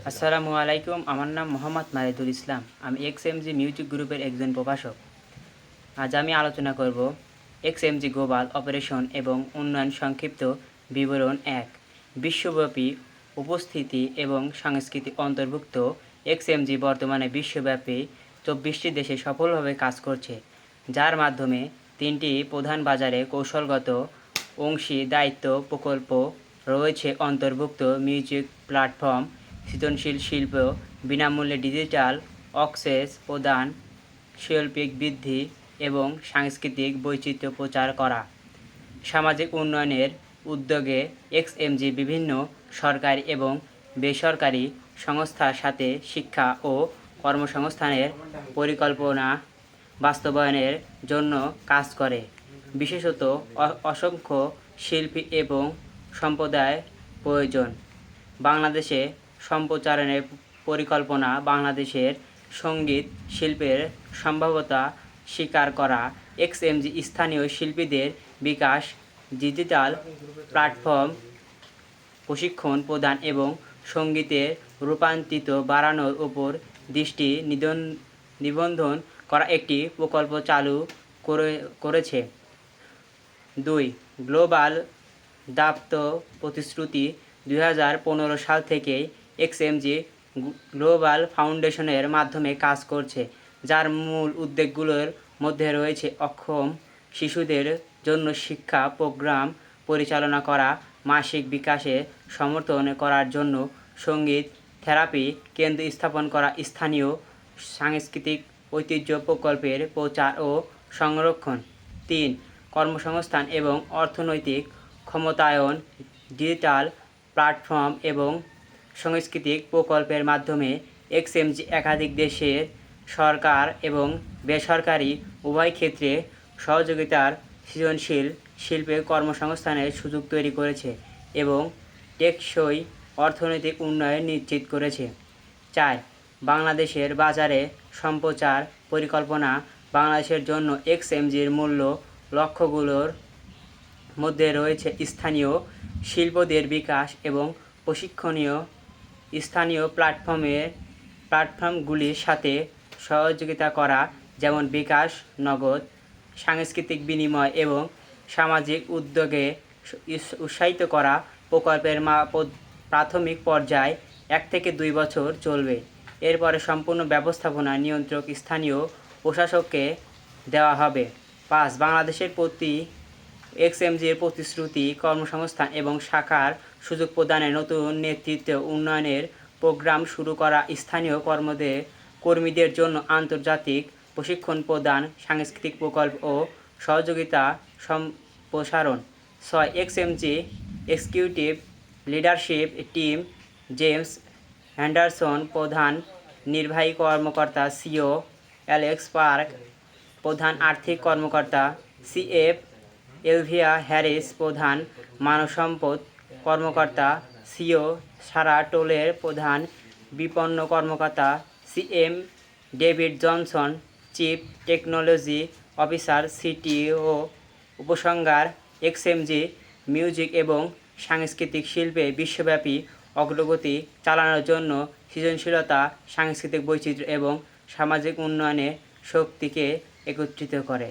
আসসালামু আলাইকুম। আমার নাম মোহাম্মদ মাহিদুল ইসলাম। আমি এক্সএমজি মিউজিক গ্রুপের একজন প্রভাষক। আজ আমি আলোচনা করব এক্সএমজি গ্লোবাল অপারেশন এবং উন্নয়ন সংক্ষিপ্ত বিবরণ 1। বিশ্বব্যাপী উপস্থিতি এবং সংস্কৃতি অন্তর্ভুক্ত এক্সএমজি বর্তমানে বিশ্বব্যাপী 24টি দেশে সফলভাবে কাজ করছে, যার মাধ্যমে 3টি প্রধান বাজারে কৌশলগত অংশীদারিত্ব প্রকল্প রয়েছে অন্তর্ভুক্ত: মিউজিক প্ল্যাটফর্ম, সৃজনশীল শিল্প, বিনামূল্যে ডিজিটাল অ্যাক্সেস প্রদান, শৈল্পিক বৃদ্ধি এবং সাংস্কৃতিক বৈচিত্র্য প্রচার করা। সামাজিক উন্নয়নের উদ্যোগে এক্সএমজি বিভিন্ন সরকারি এবং বেসরকারি সংস্থার সাথে শিক্ষা ও কর্মসংস্থানের পরিকল্পনা বাস্তবায়নের জন্য কাজ করে। বিশেষত অসংখ্য শিল্পী এবং সম্প্রদায় প্রয়োজন। বাংলাদেশে সম্প্রচারের পরিকল্পনা বাংলাদেশের সঙ্গীত শিল্পের সম্ভাব্যতা স্বীকার করা। এক্সএমজি স্থানীয় শিল্পীদের বিকাশ, ডিজিটাল প্ল্যাটফর্ম, প্রশিক্ষণ প্রদান এবং সঙ্গীতের রূপান্তরিত বাড়ানোর উপর দৃষ্টি নিবন্ধন করা একটি প্রকল্প চালু করেছে। 2. গ্লোবাল দায়িত্ব প্রতিশ্রুতি 2015 সাল থেকেই এক্সএমজি গ্লোবাল ফাউন্ডেশনের মাধ্যমে কাজ করছে, যার মূল উদ্যোগগুলোর মধ্যে রয়েছে অক্ষম শিশুদের জন্য শিক্ষা প্রোগ্রাম পরিচালনা করা, মানসিক বিকাশে সমর্থন করার জন্য সঙ্গীত থেরাপি কেন্দ্র স্থাপন করা, স্থানীয় সাংস্কৃতিক ঐতিহ্য প্রকল্পের প্রচার ও সংরক্ষণ। 3. কর্মসংস্থান এবং অর্থনৈতিক ক্ষমতায়ন, ডিজিটাল প্ল্যাটফর্ম এবং সাংস্কৃতিক প্রকল্পের মাধ্যমে এক্সএমজি একাধিক দেশের সরকার এবং বেসরকারি উভয় ক্ষেত্রে সহযোগিতার সৃজনশীল শিল্পে কর্মসংস্থানের সুযোগ তৈরি করেছে এবং টেকসই অর্থনৈতিক উন্নয়ন নিশ্চিত করেছে। 4. বাংলাদেশের বাজারে সম্প্রচার পরিকল্পনা বাংলাদেশের জন্য এক্সএমজির মূল লক্ষ্যগুলোর মধ্যে রয়েছে স্থানীয় শিল্পদের বিকাশ এবং প্রশিক্ষণীয়, স্থানীয় প্ল্যাটফর্মগুলির সাথে সহযোগিতা করা, যেমন বিকাশ, নগদ, সাংস্কৃতিক বিনিময় এবং সামাজিক উদ্যোগে উৎসাহিত করা। প্রকল্পের প্রাথমিক পর্যায় 1 থেকে 2 বছর চলবে। এরপরে সম্পূর্ণ ব্যবস্থাপনা নিয়ন্ত্রক স্থানীয় প্রশাসককে দেওয়া হবে। 5. বাংলাদেশের প্রতি এক্সএমজির প্রতিশ্রুতি কর্মসংস্থান এবং শাখার সুযোগ প্রদানের নতুন নেতৃত্ব উন্নয়নের প্রোগ্রাম শুরু করা, স্থানীয় কর্মীদের জন্য আন্তর্জাতিক প্রশিক্ষণ প্রদান, সাংস্কৃতিক প্রকল্প ও সহযোগিতা সম্প্রসারণ। 6. XMG executive leadership team, James Henderson প্রধান নির্বাহী কর্মকর্তা, সিও অ্যালেক্স পার্ক প্রধান আর্থিক কর্মকর্তা, সিএফ এলভিয়া হ্যারিস প্রধান মানব সম্পদ কর্মকর্তা, সিও সারা টোলের প্রধান বিপণন কর্মকর্তা, CM David Johnson chief technology officer, CTO উপসংহার। এক্সএমজি মিউজিক এবং সাংস্কৃতিক শিল্পে বিশ্বব্যাপী অগ্রগতি চালানোর জন্য সৃজনশীলতা, সাংস্কৃতিক বৈচিত্র্য এবং সামাজিক উন্নয়নের শক্তিকে একত্রিত করে।